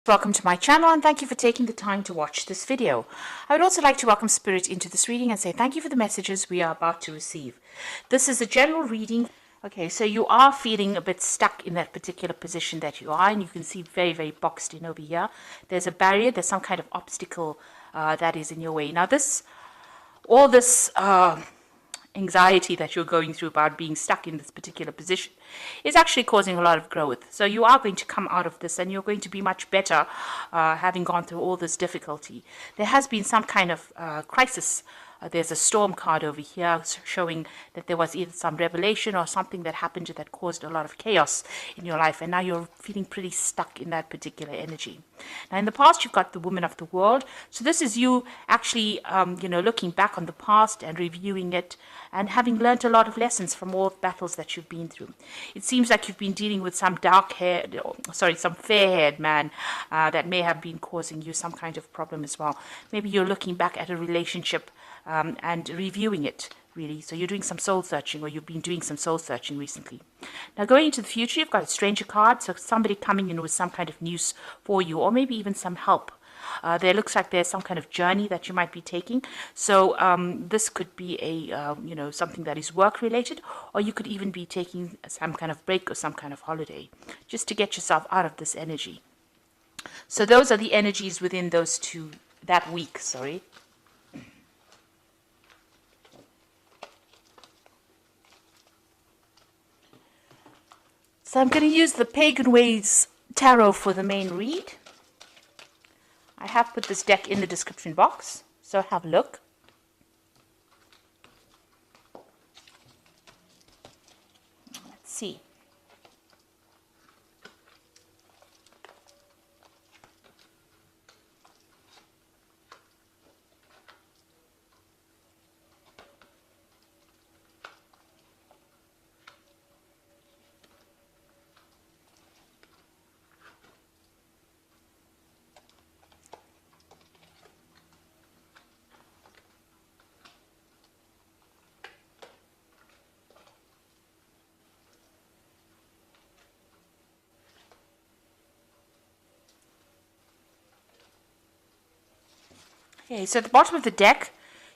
Welcome to my channel and thank you for taking the time to watch this video. I would also like to welcome Spirit into this reading and say thank you for the messages we are about to receive. This is a general reading. Okay, so you are feeling a bit stuck in that particular position that you are, and you can see very boxed in over here. There's a barrier, there's some kind of obstacle that is in your way. Now all this anxiety that you're going through about being stuck in this particular position is actually causing a lot of growth. So you are going to come out of this and you're going to be much better having gone through all this difficulty. There has been some kind of crisis. There's a storm card over here showing that there was either some revelation or something that happened that caused a lot of chaos in your life, and now you're feeling pretty stuck in that particular energy. Now in the past you've got the woman of the world, so this is you actually looking back on the past and reviewing it and having learned a lot of lessons from all the battles that you've been through. It seems like you've been dealing with some some fair-haired man that may have been causing you some kind of problem as well. Maybe you're looking back at a relationship and reviewing it, really. So you're doing some soul searching, or you've been doing some soul searching recently. Now going into the future, you've got a stranger card, so somebody coming in with some kind of news for you, or maybe even some help. There looks like there's some kind of journey that you might be taking. So this could be a something that is work related, or you could even be taking some kind of break or some kind of holiday just to get yourself out of this energy. So those are the energies within that week. So I'm going to use the Pagan Ways Tarot for the main read. I have put this deck in the description box, so have a look. Let's see. Okay, so at the bottom of the deck,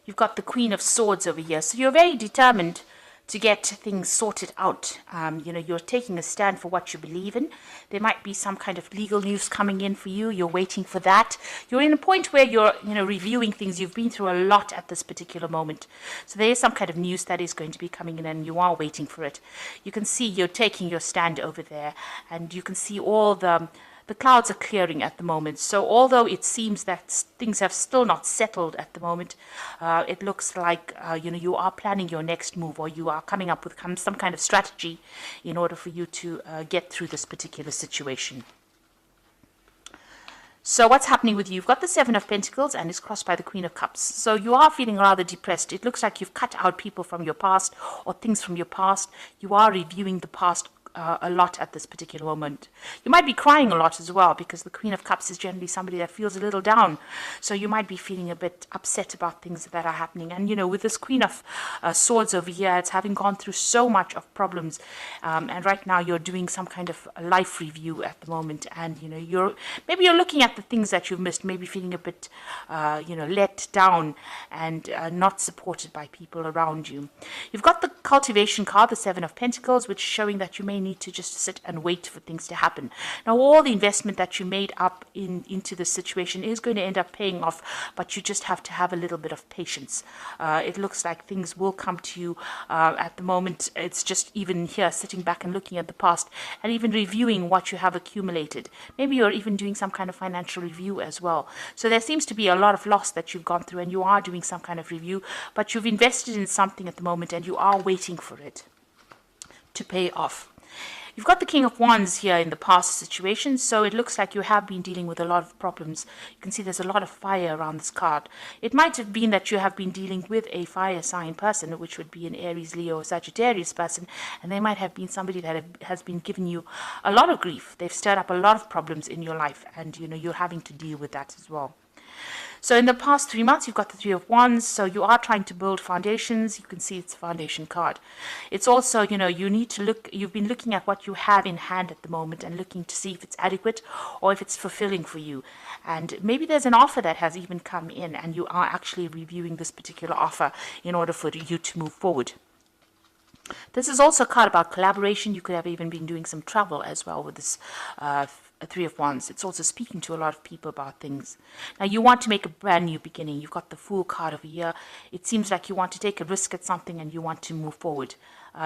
you've got the Queen of Swords over here. So you're very determined to get things sorted out. You're taking a stand for what you believe in. There might be some kind of legal news coming in for you. You're waiting for that. You're in a point where you're, reviewing things. You've been through a lot at this particular moment. So there is some kind of news that is going to be coming in, and you are waiting for it. You can see you're taking your stand over there, and you can see all the clouds are clearing at the moment. So although it seems that things have still not settled at the moment, it looks like you are planning your next move, or you are coming up with some kind of strategy in order for you to get through this particular situation. So what's happening with you? You've got the Seven of Pentacles and it's crossed by the Queen of Cups. So you are feeling rather depressed. It looks like you've cut out people from your past or things from your past. You are reviewing the past a lot at this particular moment. You might be crying a lot as well, because the Queen of Cups is generally somebody that feels a little down. So you might be feeling a bit upset about things that are happening. And with this Queen of Swords over here, it's having gone through so much of problems, and right now you're doing some kind of life review at the moment, and you're looking at the things that you've missed, maybe feeling a bit let down and not supported by people around you. You've got the Cultivation card, the Seven of Pentacles, which is showing that you may need to just sit and wait for things to happen. Now all the investment that you made up into this situation is going to end up paying off, but you just have to have a little bit of patience. It looks like things will come to you. At the moment it's just even here sitting back and looking at the past and even reviewing what you have accumulated. Maybe you're even doing some kind of financial review as well. So there seems to be a lot of loss that you've gone through, and you are doing some kind of review, but you've invested in something at the moment and you are waiting for it to pay off. You've got the King of Wands here in the past situation, so it looks like you have been dealing with a lot of problems. You can see there's a lot of fire around this card. It might have been that you have been dealing with a fire sign person, which would be an Aries, Leo, or Sagittarius person, and they might have been somebody that has been giving you a lot of grief. They've stirred up a lot of problems in your life, and you're having to deal with that as well. So in the past 3 months, you've got the Three of Wands. So you are trying to build foundations. You can see it's a foundation card. It's also, you need to look, you've been looking at what you have in hand at the moment and looking to see if it's adequate or if it's fulfilling for you. And maybe there's an offer that has even come in and you are actually reviewing this particular offer in order for you to move forward. This is also a card about collaboration. You could have even been doing some travel as well with this Three of Wands. It's also speaking to a lot of people about things. Now, you want to make a brand new beginning. You've got the Fool card over here. It seems like you want to take a risk at something and you want to move forward.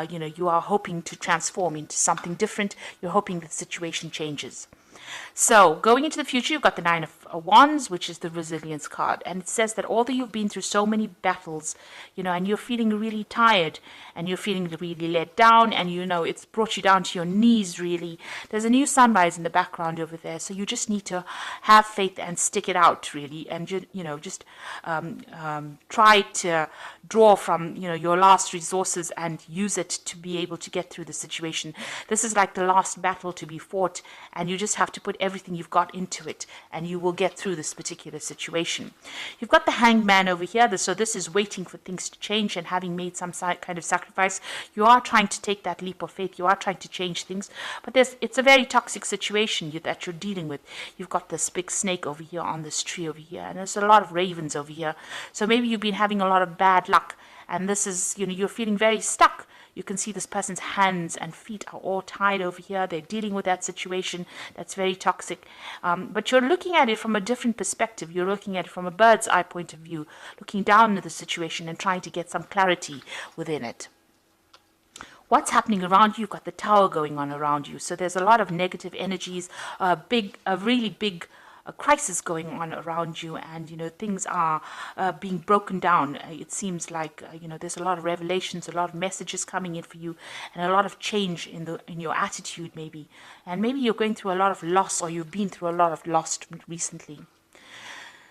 You are hoping to transform into something different. You're hoping the situation changes. So going into the future, you've got the Nine of Wands, which is the resilience card. And it says that although you've been through so many battles, and you're feeling really tired and you're feeling really let down and, it's brought you down to your knees, really. There's a new sunrise in the background over there. So you just need to have faith and stick it out, really. And, just try to draw from, your last resources and use it to be able to get through the situation. This is like the last battle to be fought, and you just have to put everything you've got into it and you will get through this particular situation. You've got the Hanged Man over here, so this is waiting for things to change and having made some kind of sacrifice. You are trying to take that leap of faith. You are trying to change things, but it's a very toxic situation that you're dealing with. You've got this big snake over here on this tree over here, and there's a lot of ravens over here. So maybe you've been having a lot of bad luck, and this is, you're feeling very stuck. You can see this person's hands and feet are all tied over here. They're dealing with that situation that's very toxic. But you're looking at it from a different perspective. You're looking at it from a bird's eye point of view, looking down at the situation and trying to get some clarity within it. What's happening around you? You've got the Tower going on around you. So there's a lot of negative energies, a really big a crisis going on around you, and things are being broken down. It seems like there's a lot of revelations, a lot of messages coming in for you, and a lot of change in your attitude, maybe. And maybe you're going through a lot of loss, or you've been through a lot of loss recently.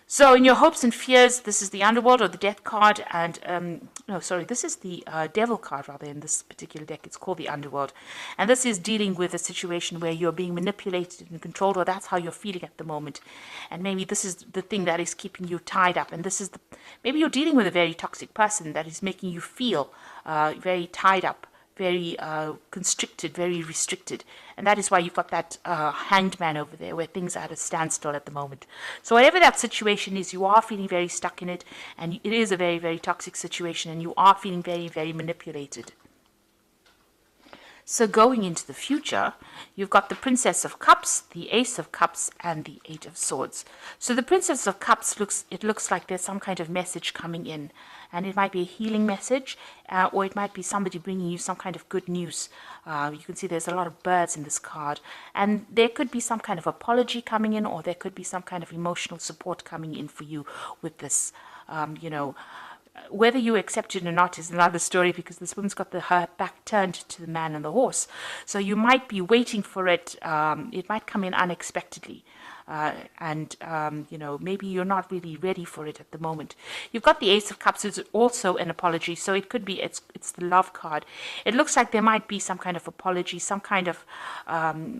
So in your hopes and fears, this is the Underworld or the Death card, and this is the Devil card rather in this particular deck. It's called the Underworld, and this is dealing with a situation where you're being manipulated and controlled, or that's how you're feeling at the moment. And maybe this is the thing that is keeping you tied up, and this is maybe you're dealing with a very toxic person that is making you feel very tied up, very constricted, very restricted. And that is why you've got that Hanged Man over there, where things are at a standstill at the moment. So whatever that situation is, you are feeling very stuck in it, and it is a very, very toxic situation, and you are feeling very, very manipulated. So going into the future, you've got the Princess of Cups, the Ace of Cups, and the Eight of Swords. So the Princess of Cups looks like there's some kind of message coming in, and it might be a healing message, or it might be somebody bringing you some kind of good news. You can see there's a lot of birds in this card, and there could be some kind of apology coming in, or there could be some kind of emotional support coming in for you with this, Whether you accept it or not is another story, because this woman's got her back turned to the man and the horse. So you might be waiting for it. It might come in unexpectedly. Maybe you're not really ready for it at the moment. You've got the Ace of Cups, is also an apology. So it could be it's the Love card. It looks like there might be some kind of apology, some kind of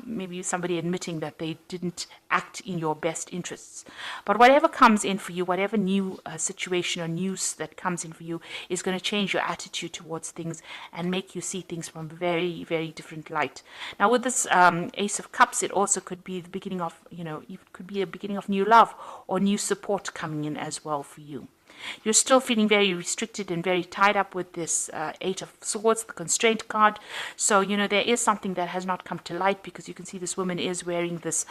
maybe somebody admitting that they didn't act in your best interests. But whatever comes in for you, whatever new situation or news that comes in for you, is going to change your attitude towards things and make you see things from a very, very different light. Now with this Ace of Cups, it also could be the beginning of, it could be a beginning of new love or new support coming in as well for you. You're still feeling very restricted and very tied up with this Eight of Swords, the constraint card. So, there is something that has not come to light, because you can see this woman is wearing this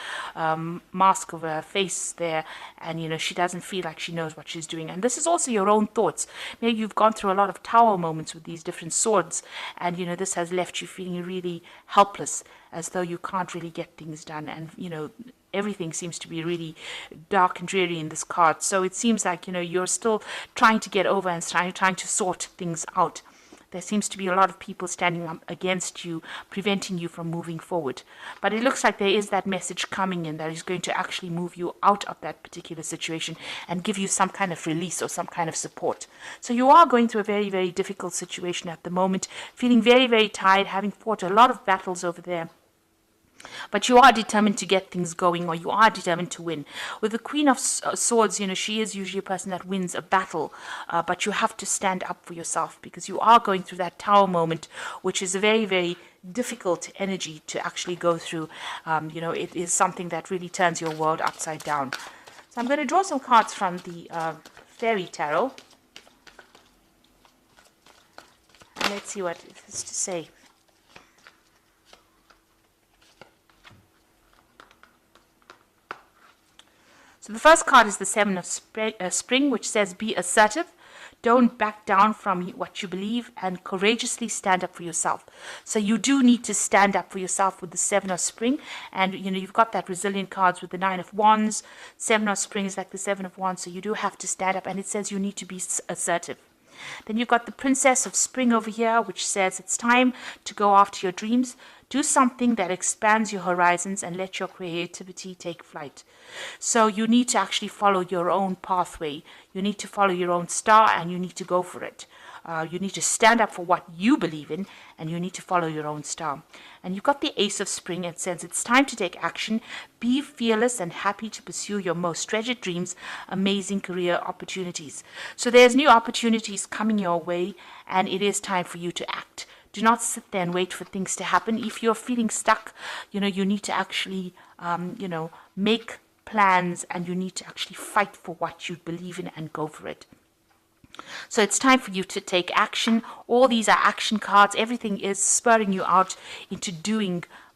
mask over her face there, and, she doesn't feel like she knows what she's doing. And this is also your own thoughts. Maybe you've gone through a lot of tower moments with these different swords, and, this has left you feeling really helpless, as though you can't really get things done. And, everything seems to be really dark and dreary in this card. So it seems like, you're still trying to get over and trying to sort things out. There seems to be a lot of people standing up against you, preventing you from moving forward. But it looks like there is that message coming in that is going to actually move you out of that particular situation and give you some kind of release or some kind of support. So you are going through a very, very difficult situation at the moment, feeling very, very tired, having fought a lot of battles over there. But you are determined to get things going, or you are determined to win. With the Queen of Swords, she is usually a person that wins a battle, but you have to stand up for yourself, because you are going through that tower moment, which is a very, very difficult energy to actually go through. It is something that really turns your world upside down. So I'm going to draw some cards from the Fairy Tarot. And let's see what it has to say. So the first card is the Seven of Spring, which says be assertive. Don't back down from what you believe, and courageously stand up for yourself. So you do need to stand up for yourself with the Seven of Spring. And, you've got that resilient cards with the Nine of Wands. Seven of Spring is like the Seven of Wands. So you do have to stand up, and it says you need to be assertive. Then you've got the Princess of Spring over here, which says it's time to go after your dreams. Do something that expands your horizons and let your creativity take flight. So you need to actually follow your own pathway. You need to follow your own star, and you need to go for it. You need to stand up for what you believe in, and you need to follow your own star. And you've got the Ace of Spring. It says it's time to take action. Be fearless and happy to pursue your most treasured dreams, amazing career opportunities. So there's new opportunities coming your way, and it is time for you to act. Do not sit there and wait for things to happen. If you're feeling stuck, you need to actually, make plans, and you need to actually fight for what you believe in and go for it. So it's time for you to take action. All these are action cards. Everything is spurring you out into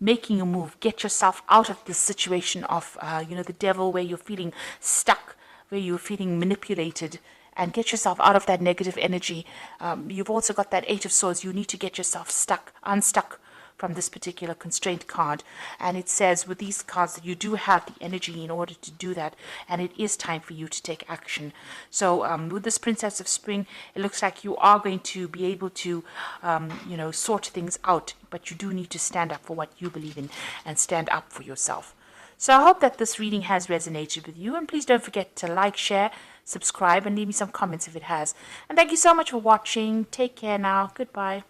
making a move. Get yourself out of this situation of, the devil, where you're feeling stuck, where you're feeling manipulated, and get yourself out of that negative energy. You've also got that Eight of Swords. You need to get yourself unstuck from this particular constraint card. And it says with these cards that you do have the energy in order to do that, and it is time for you to take action. So with this Princess of Spring, it looks like you are going to be able to sort things out, but you do need to stand up for what you believe in and stand up for yourself. So I hope that this reading has resonated with you, and please don't forget to like, share, subscribe, and leave me some comments if it has. And thank you so much for watching. Take care now. Goodbye.